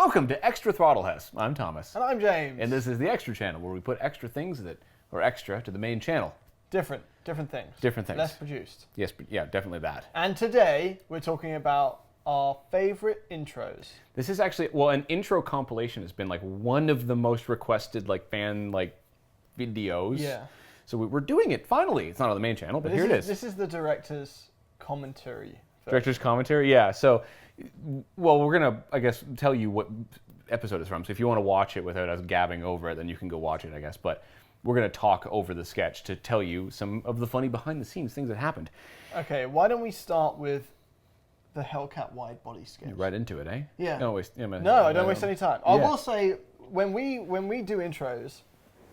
Welcome to Extra Throttlehouse. I'm Thomas. And I'm James. And this is the Extra channel where we put extra things that are extra to the main channel. Different things. Different things. Less produced. Yes, but yeah, definitely that. And today we're talking about our favorite intros. This is actually, well, an intro compilation has been like one of the most requested fan videos. Yeah. So we're doing it finally. It's not on the main channel, but here it is. This is the director's commentary. Director's commentary, yeah. So, well, we're going to, I guess, tell you what episode it's from. So if you want to watch it without us gabbing over it, then you can go watch it, I guess. But we're going to talk over the sketch to tell you some of the funny behind-the-scenes things that happened. Okay, why don't we start with the Hellcat wide body sketch? Right into it, eh? Yeah. Don't waste, No, I don't waste any time. I Yeah. will say, when we do intros,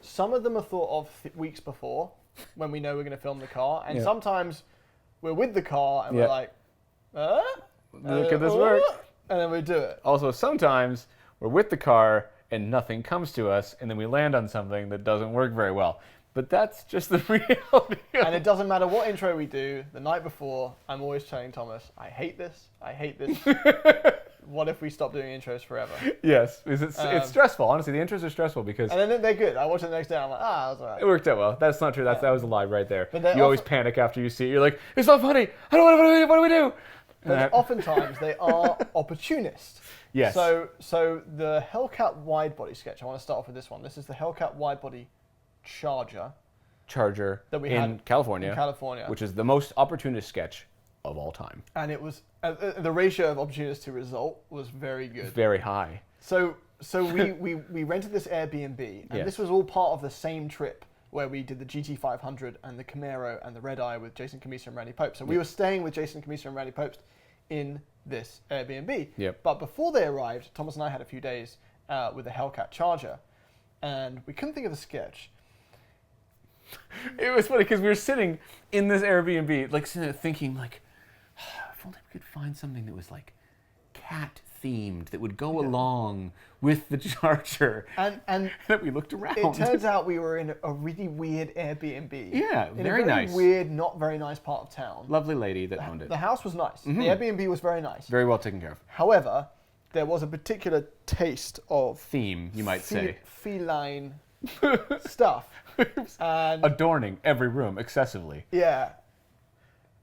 some of them are thought of weeks before, when we know we're going to film the car, and sometimes we're with the car and we're like, look at this work. And then we do it. Also, sometimes we're with the car and nothing comes to us, and then we land on something that doesn't work very well. But that's just the reality. And it doesn't matter what intro we do, the night before, I'm always telling Thomas, I hate this. What if we stop doing intros forever? Yes, it's stressful. Honestly, the intros are stressful because... And then they're good. I watch it the next day and I'm like, that was all right. It worked out well. That's not true. That was a lie right there. But you always panic after you see it. You're like, it's not funny. I don't want to, what do we do? But oftentimes they are opportunist. Yes. So the Hellcat wide body sketch, I want to start off with this one. This is the Hellcat wide body Charger that we had in California, which is the most opportunist sketch of all time. And it was the ratio of opportunist to result was very good. Very high. So we rented this Airbnb, and this was all part of the same trip where we did the GT500 and the Camaro and the Red Eye with Jason Camisa and Randy Pope. So we were staying with Jason Camisa and Randy Pope in this Airbnb. Yep. But before they arrived, Thomas and I had a few days with the Hellcat Charger, and we couldn't think of a sketch. It was funny because we were sitting in this Airbnb, sitting there thinking, if only we could find something that was cat themed that would go along with the Charger. And that we looked around. It turns out we were in a really weird Airbnb. Yeah, in very a very nice. Weird, not very nice part of town. Lovely lady that owned it. The house was nice. Mm-hmm. The Airbnb was very nice. Very well taken care of. However, there was a particular taste of theme, you might say. Feline stuff. And adorning every room excessively. Yeah.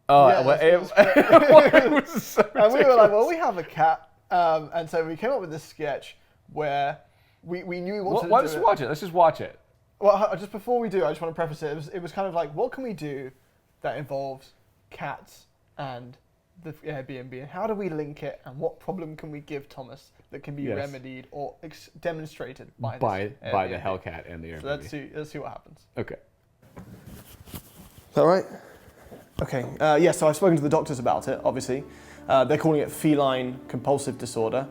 Oh, it was so and we were like, well, we have a cat. And so we came up with this sketch where we knew we wanted to do Let's watch it. Let's just watch it. Well, just before we do, I just want to preface it. It was kind of like, what can we do that involves cats and the Airbnb, and how do we link it, and what problem can we give Thomas that can be remedied or demonstrated by the Hellcat and the Airbnb. So let's see what happens. Okay. Is that right? Okay. So I've spoken to the doctors about it. Obviously, they're calling it feline compulsive disorder.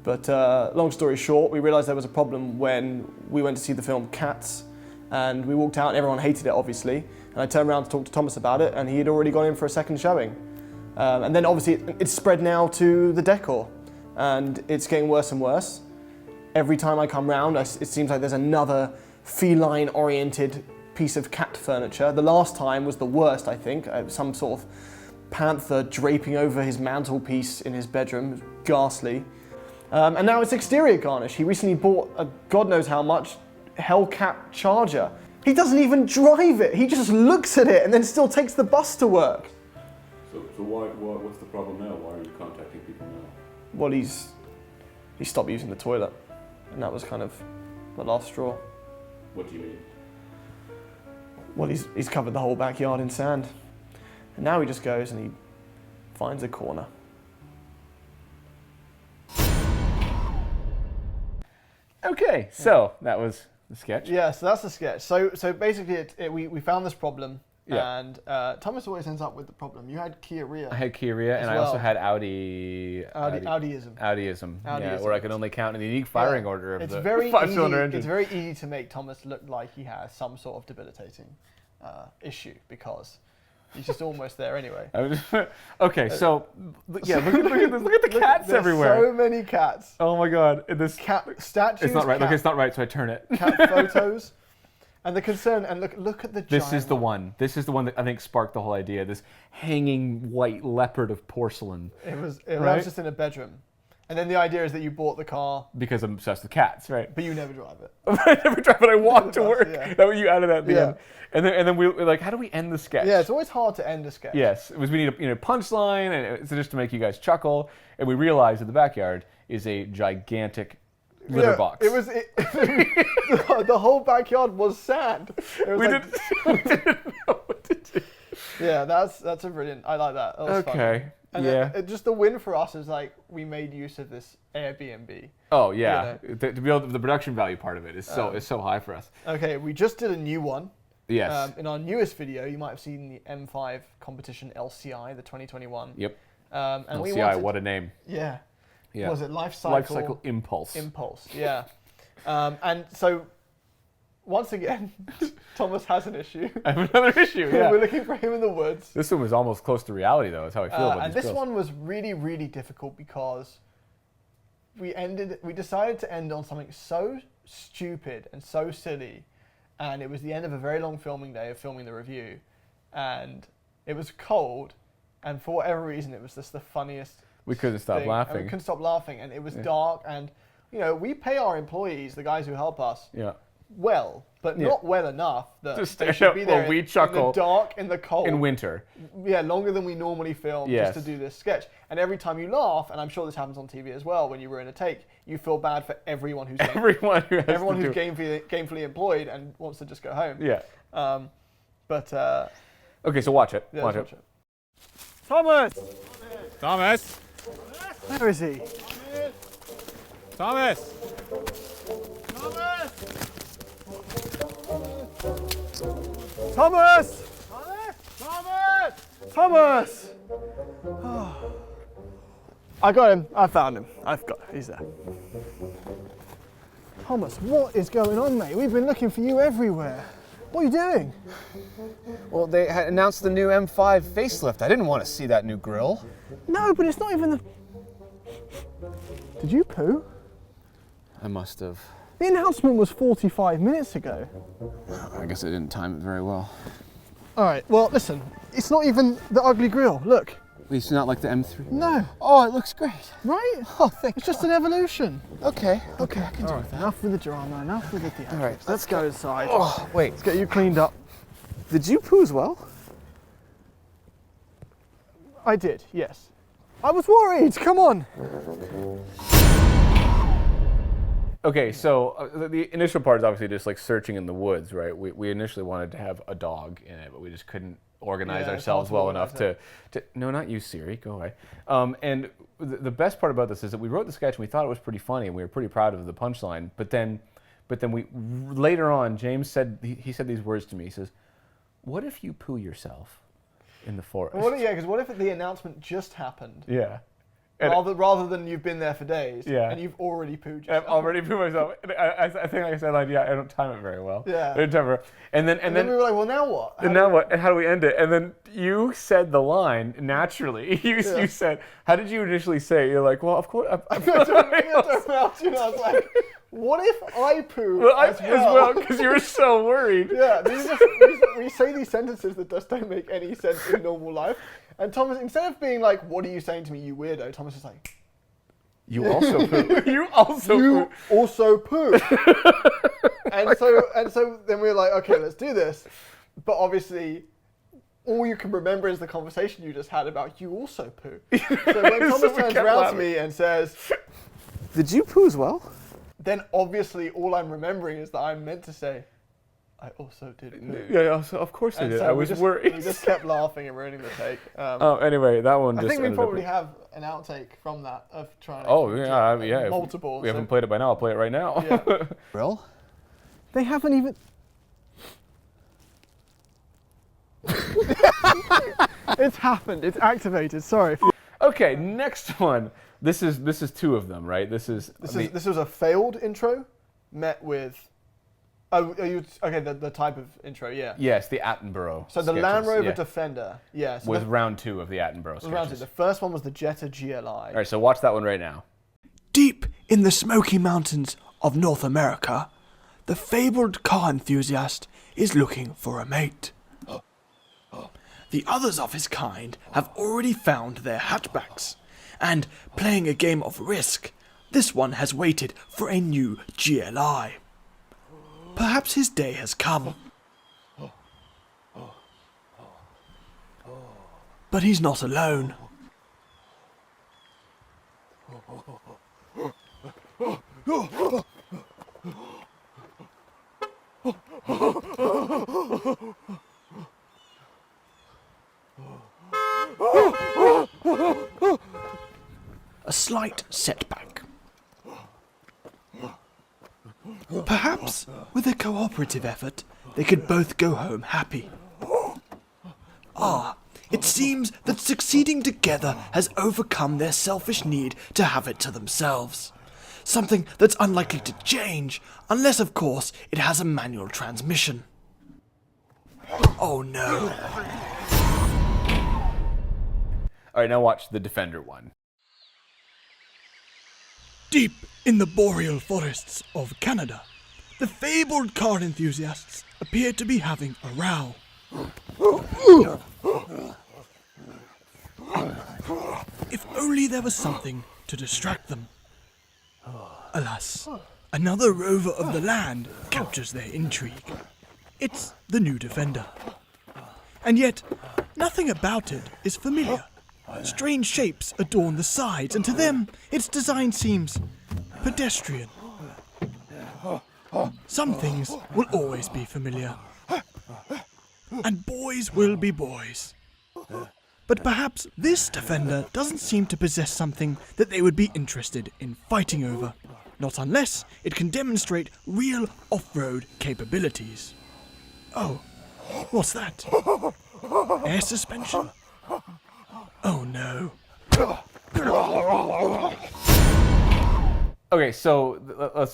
But long story short, we realised there was a problem when we went to see the film Cats, and we walked out and everyone hated it, obviously. And I turned around to talk to Thomas about it, and he had already gone in for a second showing. And then obviously it's spread now to the decor, and it's getting worse and worse. Every time I come round, it seems like there's another feline-oriented piece of cat furniture. The last time was the worst, I think. Some sort of panther draping over his mantelpiece in his bedroom. It was ghastly. And now it's exterior garnish. He recently bought a God knows how much Hellcat Charger. He doesn't even drive it. He just looks at it and then still takes the bus to work. So what's the problem now? Why are you contacting people now? Well, he stopped using the toilet, and that was kind of the last straw. What do you mean? Well, he's covered the whole backyard in sand, and now he just goes and he finds a corner. Okay, so that was the sketch. Yeah, so that's the sketch. So basically, we found this problem. Yeah. And Thomas always ends up with the problem. You had Kia Ria. I had Kia Ria, and I also had Audiism. Audism. Yeah, where I could only count in the unique firing order of the five-cylinder engine. It's very easy to make Thomas look like he has some sort of debilitating issue because he's just almost there anyway. Okay, so yeah, look at the cats everywhere. So many cats. Oh my God! This cat statues. It's not right. Look, it's not right. So I turn it. Cat photos. And the concern, and look at the giant This is the one. This is the one that I think sparked the whole idea. This hanging white leopard of porcelain. It was just in a bedroom. And then the idea is that you bought the car, because I'm obsessed with cats, right? but you never drive it. I never drive it. I walk to work. Yeah. That way you added that at the Yeah. end. And then we're like, how do we end the sketch? Yeah, it's always hard to end a sketch. Yes, it was we need a punchline, and it's just to make you guys chuckle. And we realized that the backyard is a gigantic litter box. It was the whole backyard was sand. It was we didn't know what to do. Yeah, that's a brilliant. I like that. That was fun. Okay. And yeah. just the win for us is like we made use of this Airbnb. Oh yeah. You To be able the production value part of it is so high for us. Okay, we just did a new one. Yes. In our newest video, you might have seen the M5 competition LCI, the 2021. Yep. And LCI, we wanted, what a name. Yeah. Yeah. Was it life cycle? Life cycle impulse. Impulse. Yeah. And so once again, Thomas has an issue. I have another issue. Yeah. We're looking for him in the woods. This one was almost close to reality, though. That's how I feel about And these this girls. one was really, really difficult because we decided to end on something so stupid and so silly, and it was the end of a very long filming day of filming the review, and it was cold, and for whatever reason, it was just the funniest. We couldn't stop thing. laughing. And we couldn't stop laughing, and it was dark, and we pay our employees, the guys who help us, well, but not well enough that Just they should be there while we in chuckle the dark, in the cold, in winter. Yeah, longer than we normally film just to do this sketch. And every time you laugh, and I'm sure this happens on TV as well, when you were in a take, you feel bad for everyone who's everyone who's gainfully employed and wants to just go home. Yeah. Okay, so watch it. Yeah, watch it. Thomas! Thomas! Where is he? Thomas! Thomas! Thomas! Thomas! I got him. I found him. He's there. Thomas, what is going on, mate? We've been looking for you everywhere. What are you doing? Well, they had announced the new M5 facelift. I didn't want to see that new grille. No, but it's not even the... Did you poo? I must have. The announcement was 45 minutes ago. I guess I didn't time it very well. All right, well, listen. It's not even the ugly grill. Look. At least not like the M3. No. Oh, it looks great. Right? Oh, thank It's just an evolution. Okay. I can do that. Enough with the drama, enough with the theatrics. All right, let's go inside. Oh, wait. Let's get you cleaned up. Did you poo as well? I did, yes. I was worried. Come on. Okay, so the initial part is obviously just like searching in the woods, right? We initially wanted to have a dog in it, but we just couldn't organize ourselves well enough to. No, not you, Siri. Go away. And the best part about this is that we wrote the sketch and we thought it was pretty funny and we were pretty proud of the punchline. But then we later on, James said he said these words to me. He says, "What if you poo yourself in the forest?" Because what if the announcement just happened? Yeah. Rather than you've been there for days, and you've already pooed yourself. I've already pooed myself. I think, like I said, like, I don't time it very well. Yeah. I didn't time it. And then we were like, well, now what? And now what? And how do we end it? And then you said the line naturally. You said, how did you initially say? You're like, well, of course. I was like, what if I poo as well? Because you were so worried. Yeah, we say these sentences that just don't make any sense in normal life. And Thomas, instead of being like, what are you saying to me, you weirdo? Thomas is like, you also poo. You also you poo. also poo. and so then we were like, okay, let's do this. But obviously, all you can remember is the conversation you just had about you also poo. So when Thomas turns around to me and says, Did you poo as well? then obviously all I'm remembering is that I'm meant to say, I also did poo. Yeah, of course I did. So I was worried. We just kept laughing and ruining the take. Anyway, that one just I think we ended up probably have an outtake from that of trying to multiple. We so- haven't played it by now. I'll play it right now. Yeah. Grill? They haven't even... It's happened. It's activated. Sorry. Okay, next one. This is two of them, right? This was a failed intro met with... Oh, okay, the type of intro, yeah. Yes, the Attenborough. So the sketches, Land Rover Defender, yeah. So was round two of the Attenborough sketches. round two. The first one was the Jetta GLI. All right, so watch that one right now. Deep in the Smoky Mountains of North America, the fabled car enthusiast is looking for a mate. The others of his kind have already found their hatchbacks, and playing a game of Risk, this one has waited for a new GLI. Perhaps his day has come. But he's not alone. A slight setback. Perhaps, with a cooperative effort, they could both go home happy. Ah, it seems that succeeding together has overcome their selfish need to have it to themselves. Something that's unlikely to change, unless, of course, it has a manual transmission. Oh no. All right, now watch the Defender one. Deep in the boreal forests of Canada, the fabled car enthusiasts appear to be having a row. If only there was something to distract them. Alas, another rover of the land captures their intrigue. It's the new Defender. And yet, nothing about it is familiar. Strange shapes adorn the sides, and to them, its design seems pedestrian. Some things will always be familiar. And boys will be boys. But perhaps this Defender doesn't seem to possess something that they would be interested in fighting over. Not unless it can demonstrate real off-road capabilities. Oh, what's that? Air suspension? Oh no. Okay, so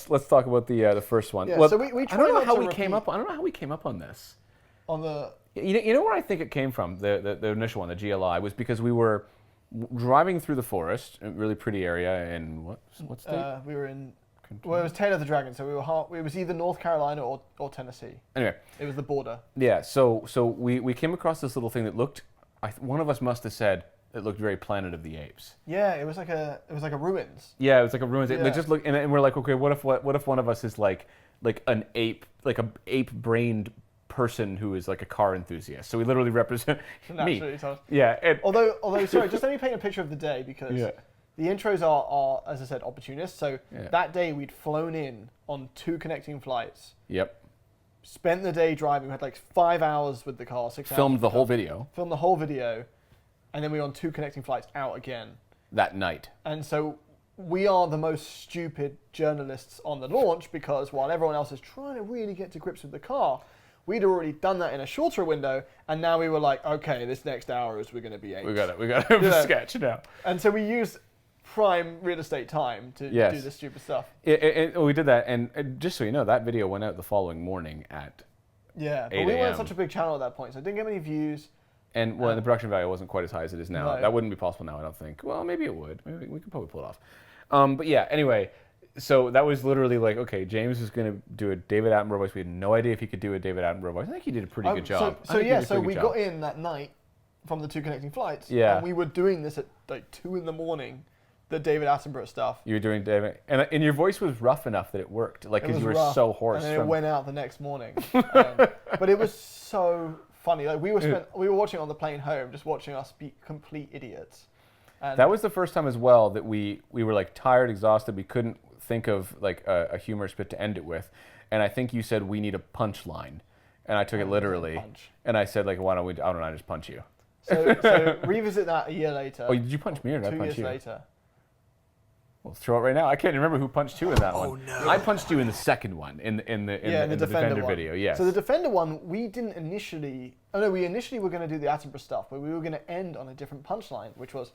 let's talk about the first one. Yeah, Well, so we I try don't know not how to we came repeat- up. I don't know how we came up on this. On the You know where I think it came from? The initial one, the GLI, was because we were driving through the forest, a really pretty area in what state? we were in. Well, it was Tail of the Dragon, so it was either North Carolina or Tennessee. Anyway, It was the border. yeah. So we came across this little thing that looked. One of us must have said it looked very Planet of the Apes. Yeah, it was like a ruins. Yeah, it was like a ruins. It Yeah. just looked, and we're like, okay, what if one of us is like an ape, like a ape-brained person who is like a car enthusiast? So we literally represent me. Naturally, Thomas. Yeah. And, Although, sorry, just let me paint a picture of the day because Yeah. the intros are, as I said, opportunists. So Yeah. that day we'd flown in on 2 connecting flights, Yep. spent the day driving. We had like 5 hours with the car, 6 hours. Filmed with the car, whole video Filmed the whole video, and then we were on 2 connecting flights out again. that night. And so we are the most stupid journalists on the launch because while everyone else is trying to really get to grips with the car, we'd already done that in a shorter window, and now we were like, okay, this next hour is we're going to be apes. We got a Yeah. sketch now. And so we used prime real estate time to Yes. do this stupid stuff. We did that, and just so you know, that video went out the following morning at. Yeah, but 8 we weren't a.m.. such a big channel at that point, so it didn't get many views. And well, the production value wasn't quite as high as it is now. No. That wouldn't be possible now, I don't think. Well, maybe it would. Maybe we could probably pull it off. But yeah, anyway, so that was literally like, okay, James is going to do a David Attenborough voice. We had no idea if he could do a David Attenborough voice. I think he did a pretty good job. So we got in that night from the 2 connecting flights. Yeah. And we were doing this at like 2 in the morning, the David Attenborough stuff. You were doing David, and your voice was rough enough that it worked, like It because was you were rough, so hoarse. and then it went out the next morning. But it was so funny. Like we were watching on the plane home, just watching us be complete idiots. And That was the first time as well that we were like tired, exhausted. We couldn't think of like a humorous bit to end it with, and I think you said we need a punchline, and I took it literally, punch. and I said like, why don't I just punch you? So revisit that a year later. Oh, did you punch me or did I 2 punch years you? later. Well, throw it right now. I can't remember who punched who in that one. Oh, no. I punched you in the second one, in the Defender one. video. Yes. So the Defender one, we didn't initially. Oh no, we initially were going to do the Attenborough stuff, but we were going to end on a different punchline, which was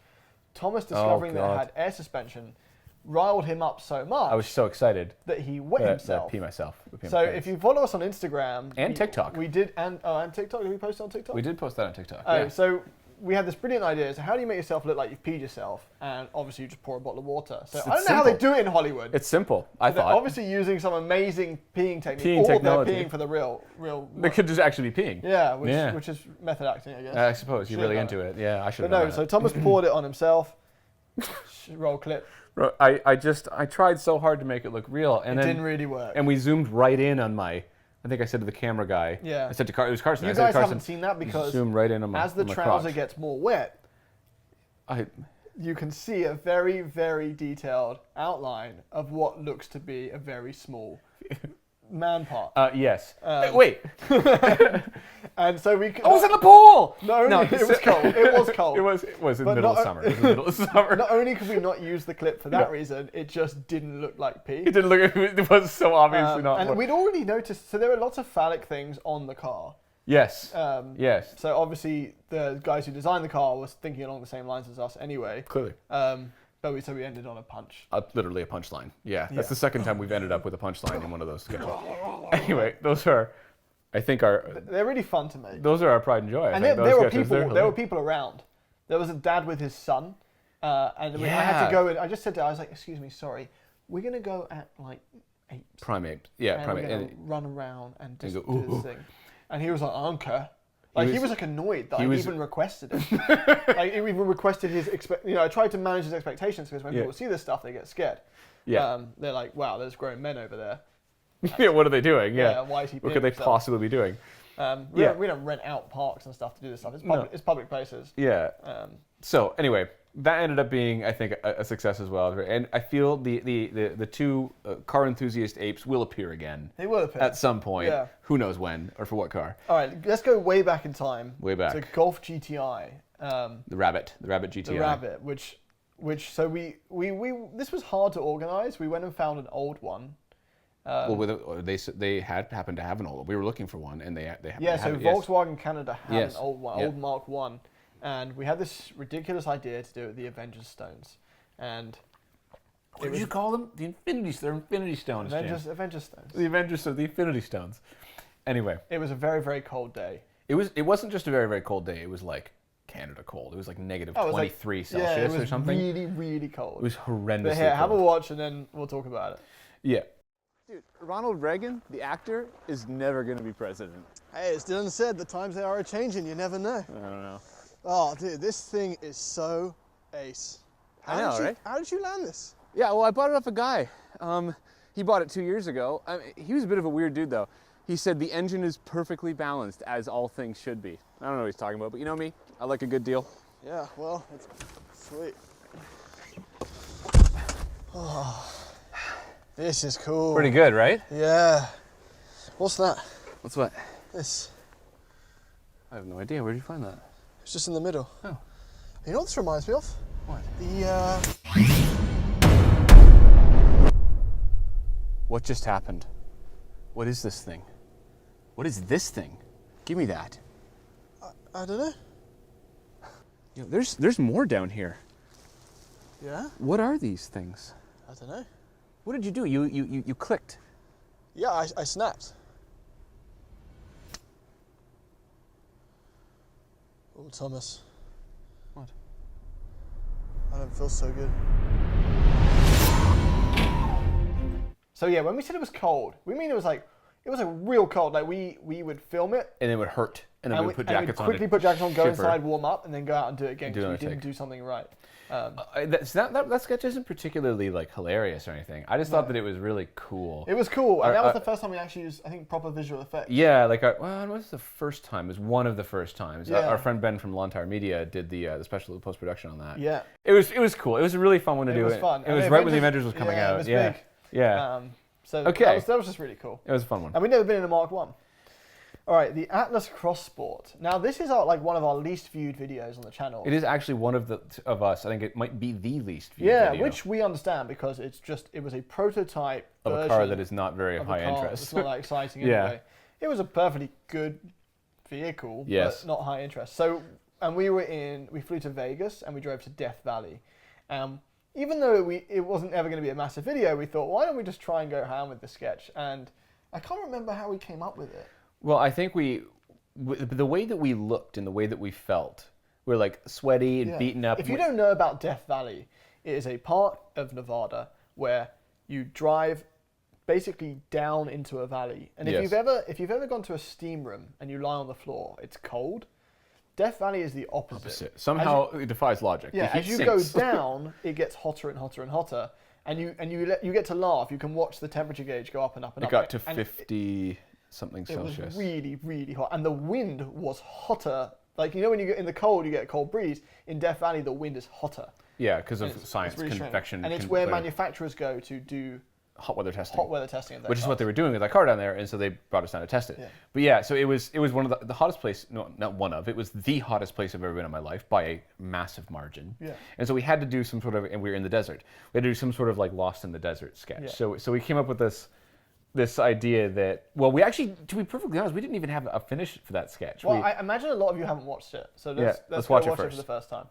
Thomas discovering that it God. had air suspension, riled him up so much I was so excited that he wet that I himself. pee myself. I pee So my if pants. you follow us on Instagram And TikTok. we did, and TikTok. Did we post on TikTok? We did post that on TikTok. Oh, yeah. so we had this brilliant idea. So how do you make yourself look like you've peed yourself? And obviously you just pour a bottle of water. So It's I don't know how they simple. do it in Hollywood. It's simple. I They're thought obviously using some amazing peeing technique, Peeing or technology. they're peeing for the real. they could just actually be peeing. Yeah, Yeah. which is method acting, I guess. I suppose you're Should've really done into it. Yeah, I should But have no, so Thomas poured it on himself. Roll clip. I tried so hard to make it look real, and It then didn't really work. And we zoomed right in on my. I think I said to the camera guy. Yeah. I said to it was Carson. You I said guys to Carson, haven't seen that because zoom right in on my, as the on my trouser crotch. gets more wet, you can see a very, very detailed outline of what looks to be a very small man part. Yes. Wait. And so we. I was in the pool. No, it was cold. It was cold. It was in the But middle of not- summer. It was in the middle of summer. Not only could we not use the clip for that reason, it just didn't look like pee. It didn't look. It was so obviously not. And we'd already noticed. So there were lots of phallic things on the car. Yes. Yes. So obviously the guys who designed the car was thinking along the same lines as us anyway. Clearly. But we ended on a punch. Literally a punchline. Yeah. That's the second time we've ended up with a punchline in one of those sketches. Anyway, those are, I think, They're really fun to make. those are our pride and joy. And there were people. There were people around. There was a dad with his son, and I had to go. And I just said to him, I was like, "Excuse me, sorry, we're gonna go at like 8. Primate. Yeah, and primate. we're gonna And run around and just go, do this thing." And he was like, "I don't care." Like he was like annoyed that I even requested it. Like he even requested his I tried to manage his expectations because when people see this stuff, they get scared. Yeah. They're like, "Wow, there's grown men over there." Yeah, what are they doing? Yeah. Why is he? What could they possibly be doing? We don't rent out parks and stuff to do this stuff. It's public places. Yeah. So anyway, that ended up being, I think, a success as well. And I feel the two car enthusiast apes will appear again. They will appear at some point. Yeah. Who knows when or for what car? All right, let's go way back in time. Way back. To Golf GTI. The Rabbit GTI. The Rabbit, which so we this was hard to organize. We went and found an old one. They happened to have an old. We were looking for one, and they happened to have it. Volkswagen Canada had Yes. an old one, old Mark One, and we had this ridiculous idea to do it with the Avengers Stones, and What did you call them? The Infinity. They're Infinity Stones. Avengers Stones. The Avengers, so the Infinity Stones. Anyway, it was a very, very cold day. It wasn't just a very, very cold day. It was like Canada cold. It was like negative 23 Celsius or something. Really, really cold. It was horrendously But here, have a cold. watch, and then we'll talk about it. Yeah. Dude, Ronald Reagan, the actor, is never going to be president. Hey, as Dylan said, the times they are a-changing, you never know. I don't know. Oh, dude, this thing is so ace. I know, right? How did you land this? Yeah, well, I bought it off a guy. He bought it 2 years ago. He was a bit of a weird dude, though. He said the engine is perfectly balanced, as all things should be. I don't know what he's talking about, but you know me. I like a good deal. Yeah, well, it's sweet. Oh, this is cool. Pretty good, right? Yeah. What's that? What's what? This. I have no idea. Where did you find that? It's just in the middle. Oh. You know what this reminds me of? What? What just happened? What is this thing? What is this thing? Give me that. I don't know. You know, there's more down here. Yeah? What are these things? I don't know. What did you do? You clicked. Yeah, I snapped. Oh, Thomas. What? I don't feel so good. So yeah, when we said it was cold, we mean it was a real cold. Like we would film it, And it would hurt. And then we would put jackets on. quickly put jackets on, go shiver. inside, warm up, and then go out and do it again Do because we another didn't take. do something right. That sketch isn't particularly like hilarious or anything. I just thought that it was really cool. It was cool, and that was the first time we actually used, I think, proper visual effects. Yeah, like it was the first time. It was one of the first times. Yeah. Our friend Ben from Lantire Media did the special post production on that. Yeah. It was cool. It was a really fun one to do. It was fun. It was And right when the Avengers was coming yeah, out. It was yeah. big. Yeah. So Okay. that was just really cool. It was a fun one. And we've never been in a Mark 1. All right, the Atlas Cross Sport. Now, this is one of our least viewed videos on the channel. It is actually one of us. I think it might be the least viewed Yeah, video which we understand because it was a prototype of a car that is not very of a high car. interest. It's not that exciting Yeah. anyway. It was a perfectly good vehicle, Yes. but not high interest. So, and we flew to Vegas and we drove to Death Valley. Even though it wasn't ever going to be a massive video, we thought, why don't we just try and go ham with the sketch? And I can't remember how we came up with it. Well, I think the way that we looked and the way that we felt, we're like sweaty and beaten up. If you don't know about Death Valley, it is a part of Nevada where you drive basically down into a valley. And if Yes. you've ever gone to a steam room and you lie on the floor, it's cold. Death Valley is the opposite. Somehow it defies logic. Yeah, The as heat you sinks. go down, it gets hotter and hotter and hotter, and you get to laugh. You can watch the temperature gauge go up and up and It up. got to and 50 something It was Celsius. really, really hot, and the wind was hotter. Like, you know, when you get in the cold, you get a cold breeze. In Death Valley, the wind is hotter. Yeah, because of It's science, really strange. convection. And it's where manufacturers go to do hot weather testing. hot weather testing of their Which is what cars. they were doing with that car down there, and so they brought us down to test it. Yeah. But yeah, so it was one of the hottest place. No, not one of. It was the hottest place I've ever been in my life by a massive margin. Yeah. And so we had to do some sort of, and we were in the desert. We had to do some sort of like Lost in the Desert sketch. Yeah. So we came up with this idea that, well, we actually, to be perfectly honest, we didn't even have a finish for that sketch. Well, I imagine a lot of you haven't watched it, so let's watch go it watch it for first. the first time.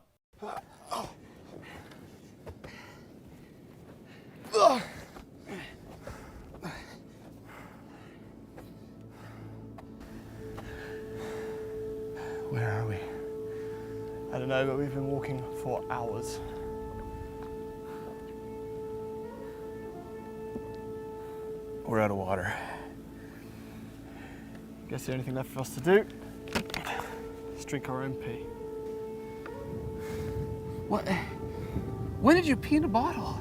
Where are we? I don't know, but we've been walking for hours. We're out of water. Guess the only thing left for us to do is drink our own pee. What? When did you pee in a bottle?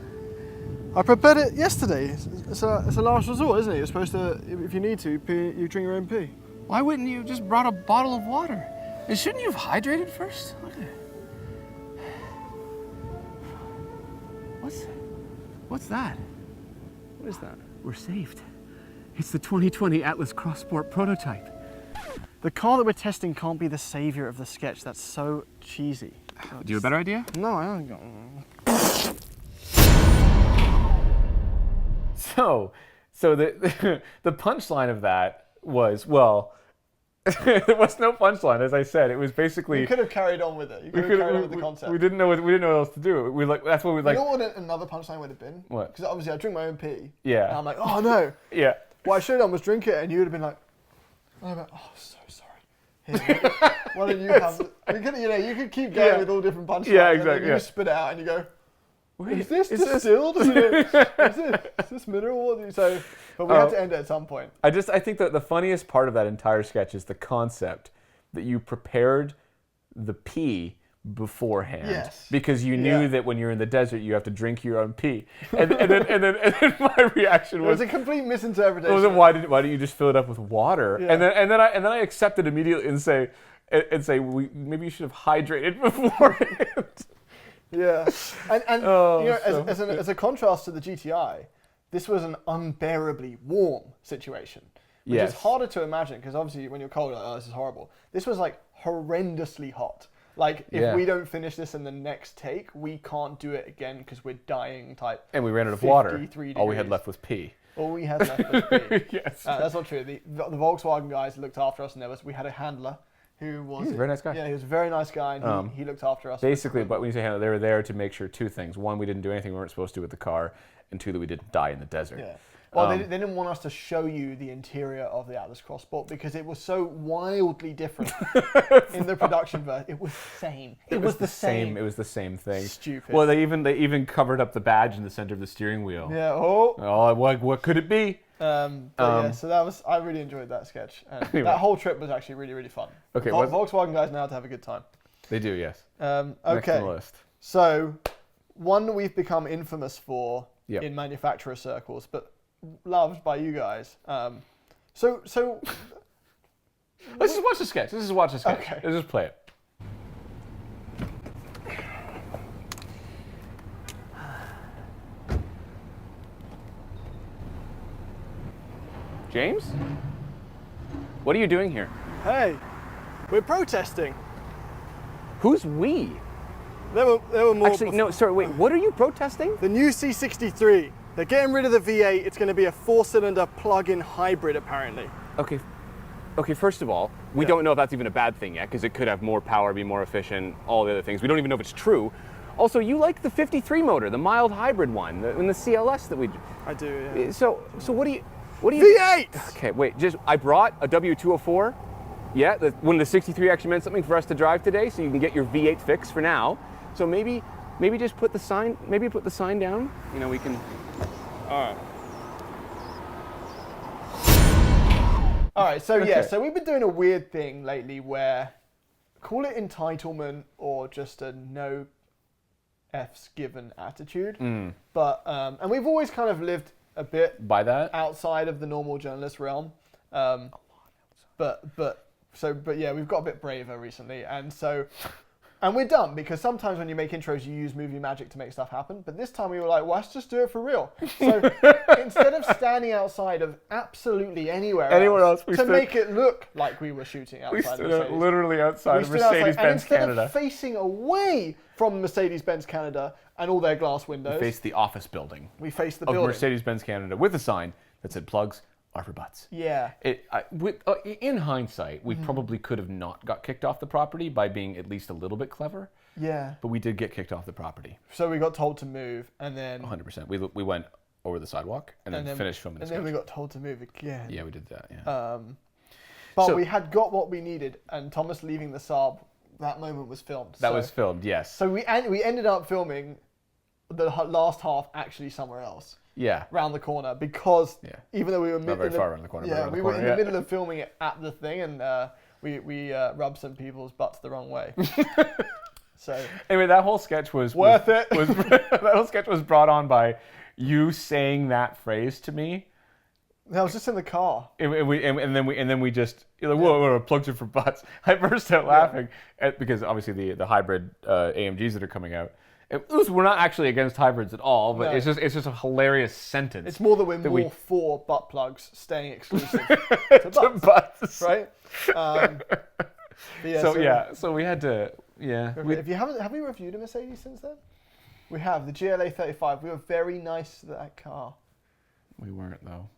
I prepared it yesterday. It's a last resort, isn't it? You're supposed to, if you need to, you drink your own pee. Why wouldn't you just brought a bottle of water? And shouldn't you have hydrated first? Look at it. What's that? What is that? We're saved. It's the 2020 Atlas Cross Sport prototype. The car that we're testing can't be the savior of the sketch. That's so cheesy. Do you have a better idea? No, I don't got. So the the punchline of that was, well, there was no punchline, as I said. It was basically You could have carried on with it. You could have carried on with the concept. we didn't know what else to do. We like that's what we like. You know what another punchline would have been? What? Because obviously I drink my own pee. Yeah. And I'm like, oh no. Yeah. What I should have done was drink it, and you would have been like, and I'm like, oh, so sorry. Here, why don't you have? You could keep going Yeah. with all different punchlines. Yeah, And then exactly, you yeah. just spit it out, and you go, Wait, is this distilled? is this mineral water? So, but we had to end it at some point. I think that the funniest part of that entire sketch is the concept that you prepared the pee beforehand. Yes. Because you knew Yeah. that when you're in the desert, you have to drink your own pee. And then my reaction It was was, a complete misinterpretation. well, then why didn't you just fill it up with water? Yeah. And then I accepted immediately and say, maybe you should have hydrated beforehand. Yeah, and Oh, you know, so as a contrast to the GTI, this was an unbearably warm situation, which Yes. is harder to imagine because obviously when you're cold, you're like, oh, this is horrible. This was like horrendously hot. Like if Yeah. we don't finish this in the next take, we can't do it again because we're dying. Type. And we ran out of water. 53 All we had degrees. left was pee. All we had left was pee. Yes. That's not true. The Volkswagen guys looked after us, and we had a handler who was He's a very nice guy. Yeah, he was a very nice guy, and he looked after us. Basically, but when you say handler, they were there to make sure two things. One, we didn't do anything we weren't supposed to do with the car. And two, that we didn't die in the desert. Yeah. Well, they didn't want us to show you the interior of the Atlas Cross Sport because it was so wildly different in the production version. It was the same. It was the same. It was the same thing. Stupid. Well, they even covered up the badge in the center of the steering wheel. Yeah. Oh. Oh, what could it be? Yeah, so I really enjoyed that sketch. And Anyway. that whole trip was actually really, really fun. Okay, Volkswagen guys know how to have a good time. They do, yes. Next Okay. on the list. So, one we've become infamous for Yep. in manufacturer circles, but loved by you guys. So Let's just watch the sketch. Okay. Let's just play it. James? What are you doing here? hey, we're protesting. Who's we? There were more. Actually, no, sorry, wait, what are you protesting? The new C63. They're getting rid of the V8. It's going to be a 4-cylinder plug-in hybrid, apparently. Okay, first of all, we don't know if that's even a bad thing yet, because it could have more power, be more efficient, all the other things. We don't even know if it's true. Also, you like the 53 motor, the mild hybrid one, in the CLS that we... I do, yeah. So what do you... V8! Okay, wait, I brought a W204. Yeah, when the 63 actually meant something for us to drive today, so you can get your V8 fix for now. So maybe just put the sign down. You know, we can... All right, so yeah, so we've been doing a weird thing lately where call it entitlement or just a no F's given attitude. But and we've always kind of lived a bit By that? outside of the normal journalist realm. But yeah, we've got a bit braver recently, and we're dumb because sometimes when you make intros, you use movie magic to make stuff happen. But this time we were like, well, let's just do it for real. So instead of standing outside of absolutely anywhere else to make it look like we were shooting outside of Mercedes, literally outside of we stood outside, and Mercedes-Benz instead Canada. of facing away from Mercedes-Benz Canada and all their glass windows, We faced the office building we faced the of building. Mercedes-Benz Canada with a sign that said plugs are for butts. Yeah. In hindsight, we probably could have not got kicked off the property by being at least a little bit clever, Yeah. but we did get kicked off the property. So we got told to move, and then 100%. We went over the sidewalk and then finished filming the and then sketch. we got told to move again. Yeah, we did that, yeah. But So- we had got what we needed, and Thomas leaving the Saab, that moment was filmed. That was filmed, yes. So we ended up filming the last half actually somewhere else, Yeah. round the corner, because even though we were Not very far around the corner, but yeah, around the we were corner, in yeah. the middle of filming it at the thing, and we rubbed some people's butts the wrong way. So Anyway, that whole sketch was Worth it. that whole sketch was brought on by you saying that phrase to me. I was just in the car. And then we just you're like, whoa, plugs are for butts. I burst out laughing because obviously the hybrid AMGs that are coming out. We're not actually against hybrids at all, but No. it's just a hilarious sentence. It's more that we're we- more for butt plugs staying exclusive to butts, butts. right? But yeah, So we had to if you haven't, have we reviewed a Mercedes since then? We have the GLA 35. We were very nice to that car. we weren't though.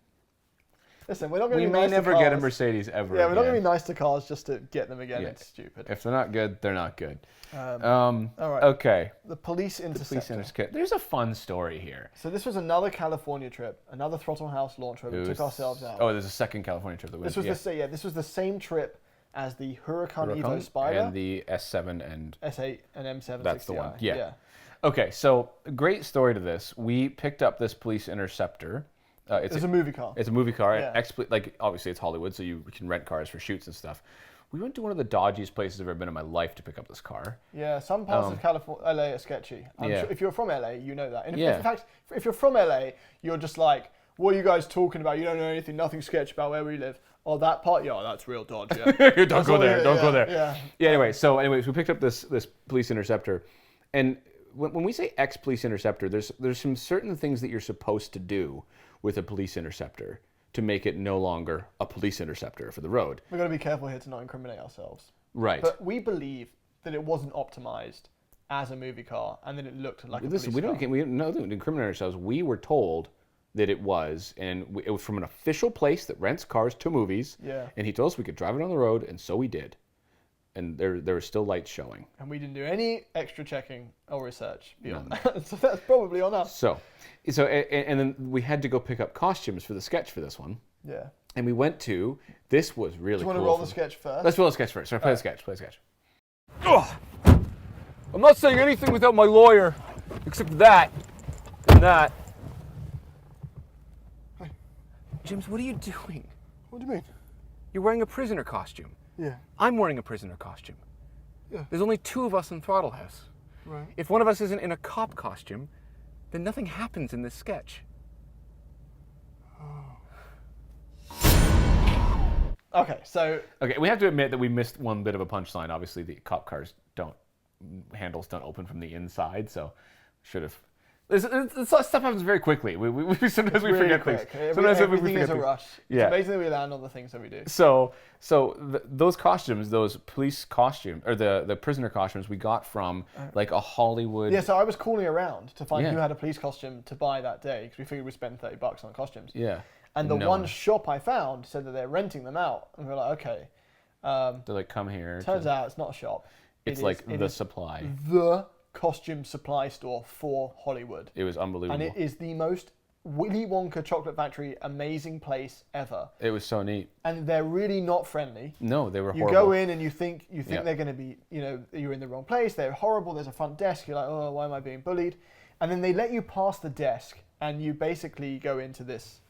Listen, we're not going We to be may nice never to cars. get a Mercedes ever. Yeah, we're not going to again. be nice to cars just to get them again. Yeah. It's stupid. If they're not good, they're not good. All right. Okay. The police interceptor. There's a fun story here. So this was another California trip, another Throttlehouse launch where we took ourselves out. Oh, there's a second California trip that we This was this was the same trip as the Huracan Evo Spider, and the S7 and S8 and M7. That's the 60i. one, yeah. Okay, so great story to this. We picked up this police interceptor. It's a movie car. It's a movie car. Yeah. Like obviously it's Hollywood, so you can rent cars for shoots and stuff. We went to one of the dodgiest places I've ever been in my life to pick up this car. Yeah, some parts of California, LA are sketchy. I'm Yeah. sure if you're from LA, you know that. And Yeah. in fact, if you're from LA, you're just like, what are you guys talking about? You don't know anything, nothing sketch about where we live. Oh, that part? Yeah, that's real dodge, yeah. Don't go there. Don't go there. Yeah. Anyways, we picked up this police interceptor, and when we say ex-police interceptor, there's some certain things that you're supposed to do with a police interceptor to make it no longer a police interceptor for the road. We've got to be careful here to not incriminate ourselves. Right. But we believe that it wasn't optimized as a movie car, and that it looked like a Listen, police car. we don't incriminate ourselves. We were told that it was, and it was from an official place that rents cars to movies. Yeah. And he told us we could drive it on the road, and so we did. And there were still lights showing. And we didn't do any extra checking or research beyond that. So that's probably on us. So and then we had to go pick up costumes for the sketch for this one. Yeah. And we went to, this was really Do you cool. want to roll the sketch first? Let's roll the sketch first. Sorry, play the sketch. Ugh. I'm not saying anything without my lawyer, except that and that. Hey. James, what are you doing? What do you mean? You're wearing a prisoner costume. Yeah. I'm wearing a prisoner costume. Yeah. There's only two of us in Throttlehouse. Right. If one of us isn't in a cop costume, then nothing happens in this sketch. Okay, so Okay, we have to admit that we missed one bit of a punchline. Obviously, the cop cars handles don't open from the inside, so should have. Stuff happens very quickly. We sometimes we really forget quick. things. Sometimes we Everything forget is a things. rush. Yeah. It's amazing that we land on the things that we do. So those costumes, those police costumes, or the prisoner costumes, we got from like a Hollywood. Yeah, so I was calling around to find Yeah. who had a police costume to buy that day, because we figured we'd spend $30 on costumes. Yeah. And the No one one. shop I found said that they're renting them out. And we were like, okay. They're like, come here. Turns out it's not a shop. it's It like is- it the is supply. the costume supply store for Hollywood. It was unbelievable. And it is the most Willy Wonka Chocolate Factory amazing place ever. It was so neat. And they're really not friendly. No, they were You horrible. go in and you think Yeah. they're going to be, you're in the wrong place. They're horrible. There's a front desk. You're like, oh, why am I being bullied? And then they let you pass the desk, and you basically go into this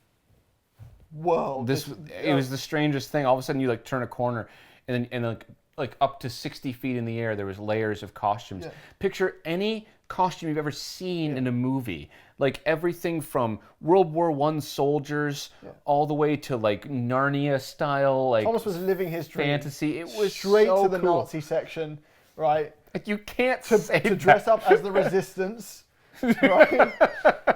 world. It was the strangest thing. All of a sudden, you like turn a corner, and then like like up to 60 feet in the air. There was layers of costumes. Yeah. Picture any costume you've ever seen in a movie. Like everything from World War I soldiers all the way to like Narnia style, like Thomas was living his dream. fantasy. It was straight so to the cool. Nazi section, right? Like you can't To dress up as the resistance. Right?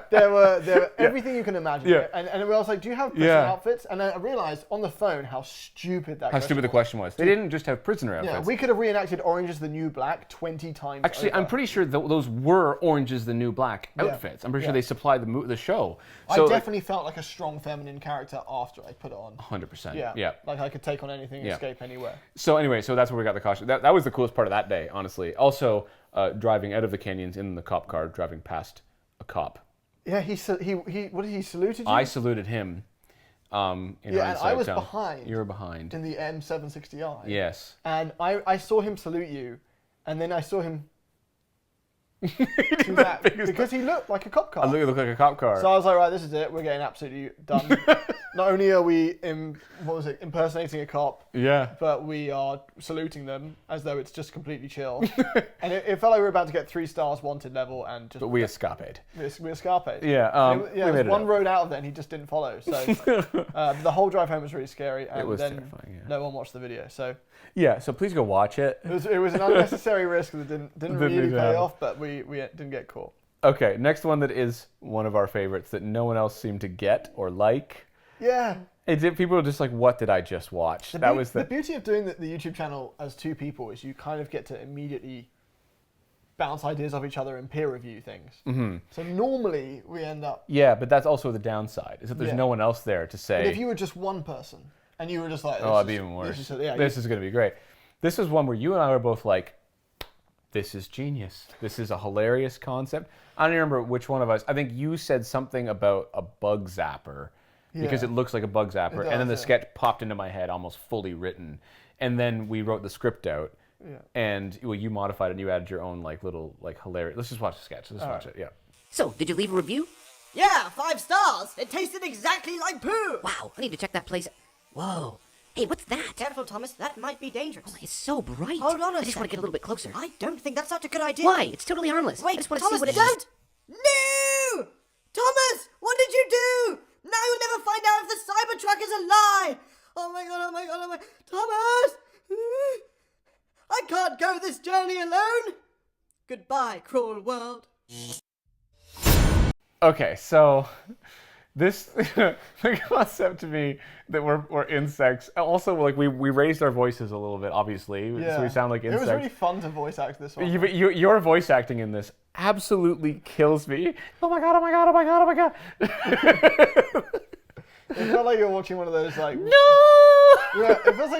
There were everything you can imagine. Yeah. And we was like, do you have prisoner outfits? And then I realized on the phone how stupid that How stupid the question was. They didn't just have prisoner outfits. Yeah, we could have reenacted Orange is the New Black 20 times Actually, over. I'm pretty sure those were Orange is the New Black outfits. I'm pretty sure they supplied the show. So, I definitely felt like a strong feminine character after I put it on. 100%. Yeah. Yeah. Like I could take on anything, escape anywhere. So anyway, so that's where we got the costume. That was the coolest part of that day, honestly. Also, driving out of the canyons in the cop car, driving past a cop. Yeah, he what did he saluted you? I saluted him. and I was behind. You were behind. In the M760i. Yes. And I saw him salute you, and then I saw him do that because he looked like a cop car. I looked like a cop car. So I was like, right, this is it. We're getting absolutely done. Not only are we impersonating a cop, but we are saluting them as though it's just completely chill. And it felt like we were about to get 3 stars wanted level, and just. But we escaped. We escaped. Yeah. There was one road out of there, and he just didn't follow. So the whole drive home was really scary, and It was then terrifying, yeah. no one watched the video. So Yeah. So please go watch it. it was an unnecessary risk that didn't really pay off, but we didn't get caught. Okay. Next one that is one of our favorites that no one else seemed to get or like. Yeah. People were just like, "What did I just watch?" That was the beauty of doing the YouTube channel as 2 people is you kind of get to immediately bounce ideas off each other and peer review things. Mm-hmm. So normally we end up. Yeah, but that's also the downside is that there's no one else there to say. But if you were just one person and you were just like, "Oh, it'd be even worse. This is going to be great." This is one where you and I were both like, "This is genius. This is a hilarious concept." I don't remember which one of us. I think you said something about a bug zapper. Because it looks like a bug zapper, and then the sketch popped into my head almost fully written, and then we wrote the script out, and you modified it and you added your own little hilarious. Let's just watch the sketch. Let's watch it. Yeah. So, did you leave a review? Yeah, 5 stars. It tasted exactly like poo. Wow, I need to check that place. Whoa. Hey, what's that? Careful, Thomas. That might be dangerous. It's so bright. Hold on a I just want to second. get a little bit closer. I don't think that's such a good idea. Why? It's totally harmless. Wait, I just want to Thomas, see what it don't! No! Thomas, what did you do? Now you'll never find out if the Cybertruck is a lie. Oh my god, oh my god, oh my... Thomas! I can't go this journey alone. Goodbye, cruel world. Okay, so this the concept to me that we're insects. Also, we raised our voices a little bit, obviously, so we sound like insects. It was really fun to voice act this one. Your voice acting in this absolutely kills me. Oh my god! Oh my god! Oh my god! Oh my god! It felt like you were watching one of those No. Yeah, it felt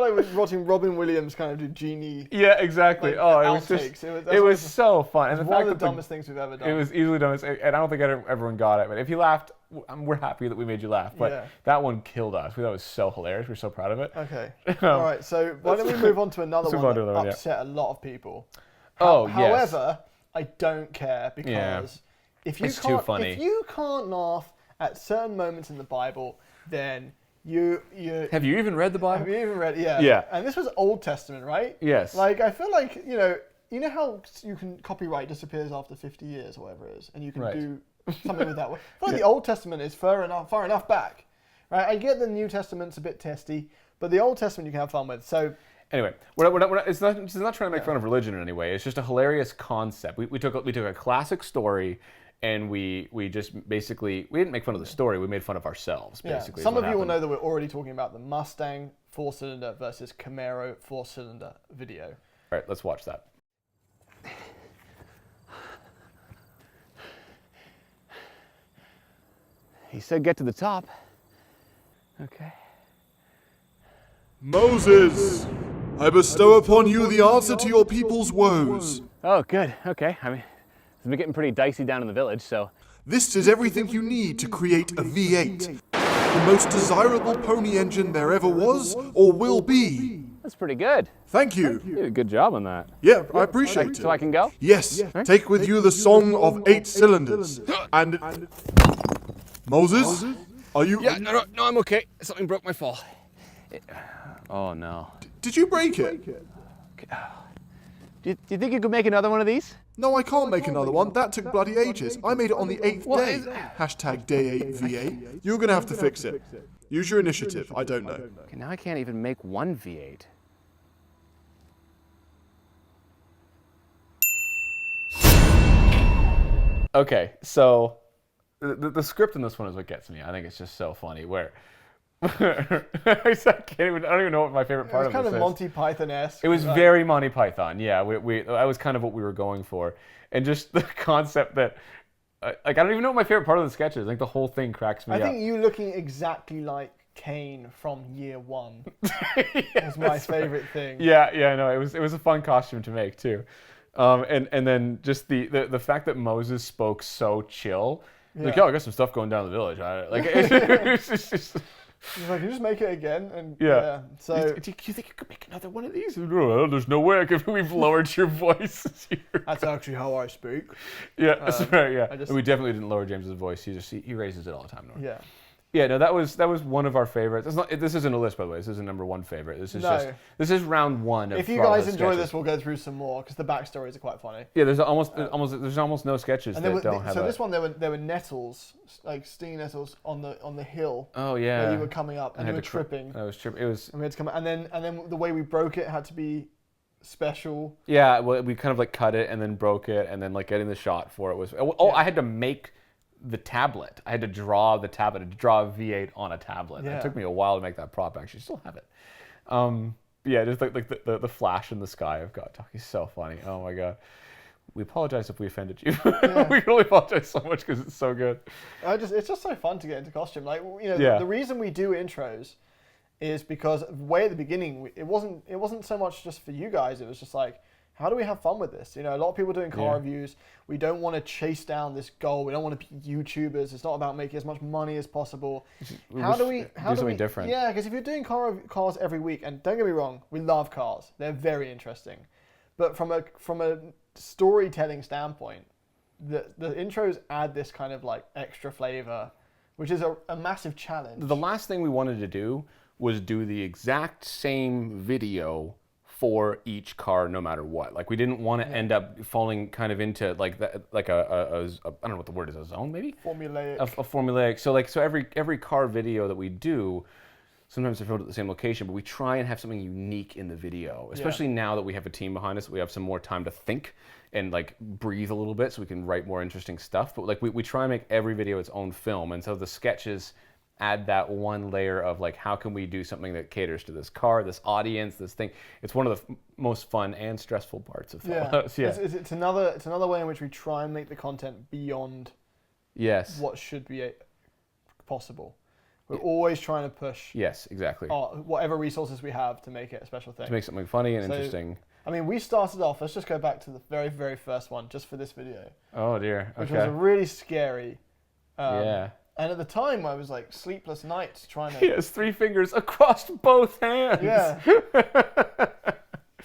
like we were watching Robin Williams kind of do genie. Yeah, exactly. It was outtakes. just it was so fun, and the one fact of the that dumbest things we've ever done. It was easily dumbest, and I don't think everyone got it. But if you laughed, we're happy that we made you laugh. But that one killed us. We thought it was so hilarious. We're so proud of it. Okay. All right. So why don't we move on to another one that upset a lot of people? However, I don't care because if you too funny. If you can't laugh at certain moments in the Bible, then you have you even read the Bible? Have you even read? Yeah. Yeah. And this was Old Testament, right? Yes. Like I feel like you know how you can copyright disappears after 50 years or whatever it is, and you can do something with that. I feel like the Old Testament is far enough back, right? I get the New Testament's a bit testy, but the Old Testament you can have fun with. So. Anyway, we're not, it's not trying to make fun of religion in any way. It's just a hilarious concept. We took a classic story, and we just basically we didn't make fun of the story. We made fun of ourselves. Basically, some of you will know that we're already talking about the Mustang 4-cylinder versus Camaro 4-cylinder video. All right, let's watch that. He said, "Get to the top." Okay. Moses, I bestow upon you the answer to your people's woes. Oh, good. Okay. I mean, it's been getting pretty dicey down in the village, so... This is everything you need to create a V8. The most desirable pony engine there ever was or will be. That's pretty good. Thank you. You did a good job on that. Yeah, I appreciate it. So I can go? Yes. Take with you the Song of 8 Cylinders. And... Moses, are you... Yeah, no, I'm okay. Something broke my fall. Oh, no. Did you break it? Do you think you could make another one of these? No, I can't make another one. That took bloody ages. I made it on the 8th day. Hashtag day 8 V8. You're gonna have to fix it. Use your initiative. I don't know. Okay, now I can't even make one V8. Okay, so the script in this one is what gets me. I think it's just so funny. Where I don't even know what my favorite part It was of kind this of is. Monty Python-esque. It was very Monty Python. Yeah, that was kind of what we were going for, and just the concept that, like, I don't even know what my favorite part of the sketch is. Like, the whole thing cracks me up. I think you looking exactly like Kane from Year One was my favorite thing. Yeah, no, it was a fun costume to make too, and then just the fact that Moses spoke so chill. Like, yo, I got some stuff going down in the village. It's just. He's like, you just make it again, and Yeah. So Do you think you could make another one of these? Well, there's no way. We've lowered your voice. that's actually how I speak. Yeah, that's right. Yeah, I just- we definitely didn't lower James's voice. He raises it all the time. Normally. Yeah. Yeah, no, that was one of our favorites. This isn't a list, by the way. This isn't number one favorite. This is No. this is round one of If you Throttlehouse guys enjoy sketches. this, we'll go through some more because the backstories are quite funny. Yeah, there's almost no sketches And that don't have. so this one there were nettles, like stinging nettles on the hill. Oh yeah. Where you were coming up and you were tripping. I was tripping. It was. And we had to come, and then the way we broke it had to be special. Yeah, well, we kind of like cut it and then broke it, and then like getting the shot for it was. Oh, I had to make the tablet. I had to draw the tablet, to draw a V8 on a tablet. Yeah. It took me a while to make that prop. I actually still have it. Yeah, just like the flash in the sky of God talking is so funny. Oh my God. We apologize if we offended you. Yeah. We really apologize so much because it's so good. It's just so fun to get into costume. Like, you know, Yeah. the reason we do intros is because way at the beginning it wasn't so much just for you guys. It was just like, how do we have fun with this? You know, a lot of people doing car reviews. We don't want to chase down this goal. We don't want to be YouTubers. It's not about making as much money as possible. How do we do something different? Yeah, because if you're doing cars every week, and don't get me wrong, we love cars. They're very interesting, but from a storytelling standpoint, the intros add this kind of like extra flavor, which is a massive challenge. The last thing we wanted to do was do the exact same video for each car, no matter what. Like, we didn't want to end up falling kind of into like that, like a I don't know what the word is, a zone maybe? Formulaic. A formulaic. So every car video that we do, sometimes they're filmed at the same location, but we try and have something unique in the video. Especially now that we have a team behind us, we have some more time to think and like breathe a little bit, so we can write more interesting stuff. But like we try and make every video its own film, and so the sketches add that one layer of like, how can we do something that caters to this car, this audience, this thing. It's one of the most fun and stressful parts of Throttlehouse. Yeah. It's another way in which we try and make the content beyond what should be possible. We're always trying to push exactly. Whatever resources we have to make it a special thing. To make something funny and interesting. I mean, we started off, let's just go back to the very, very first one, just for this video. Oh dear, okay. Which was really scary. Yeah. And at the time, I was like sleepless nights trying to... He has 3 fingers across both hands. Yeah.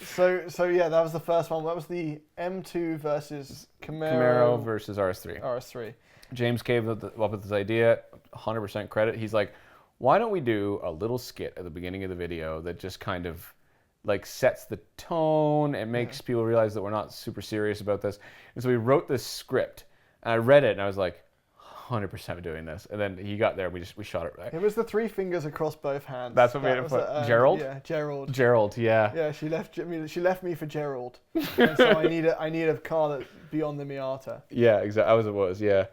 So yeah, that was the first one. That was the M2 versus Camaro versus RS3. RS3. James came up with this idea, 100% credit. He's like, why don't we do a little skit at the beginning of the video that just kind of like sets the tone and makes people realize that we're not super serious about this. And so we wrote this script, and I read it, and I was like, 100% doing this. And then he got there, and we shot it right. It was the 3 fingers across both hands. That's what made it fun. Gerald? Yeah, Gerald. Gerald, yeah. Yeah, she left me for Gerald. And so I need a car that's beyond the Miata. Yeah, exactly. It was, yeah.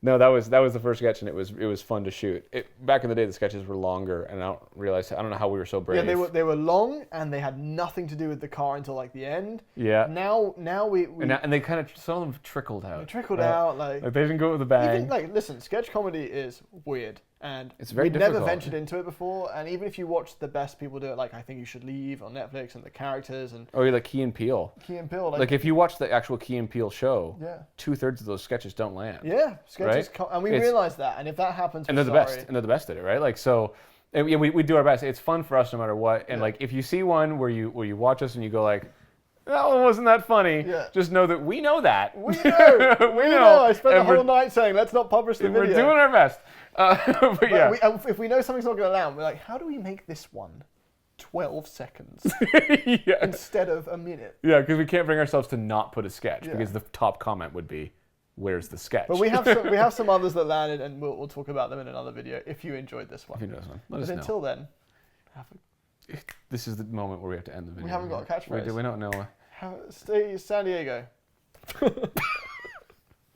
No, that was the first sketch, and it was fun to shoot. Back in the day, the sketches were longer, and I don't know how we were so brave. Yeah, they were long, and they had nothing to do with the car until like the end. Yeah. Now we and they kind of, some of them trickled out. They trickled out like they didn't go with the bang. Even, like, listen, sketch comedy is weird, and it's very we'd difficult. never ventured into it before. And even if you watch the best people do it, like I Think You Should Leave on Netflix, and the characters and yeah, like Key and Peele. Like if you watch the actual Key and Peele show, 2/3 of those sketches don't land. Yeah, sketches, right? And we realize that. And if that happens, and they're the best, and they're the best at it, right? Like so. And we do our best. It's fun for us no matter what. And like if you see one where you watch us and you go like, that one wasn't that funny. Yeah. Just know that we know that. We know. we know. I spent the whole night saying, let's not publish the video. We're doing our best. But yeah. If we know something's not going to land, we're like, how do we make this one 12 seconds Yeah. instead of a minute. Yeah, because we can't bring ourselves to not put a sketch Yeah. because the top comment would be, "Where's the sketch?" But we have some others that landed, and we'll talk about them in another video if you enjoyed this one. If you know this one, let But us know. until then, This is the moment where we have to end the video. haven't got a catchphrase. We don't know. stay San Diego.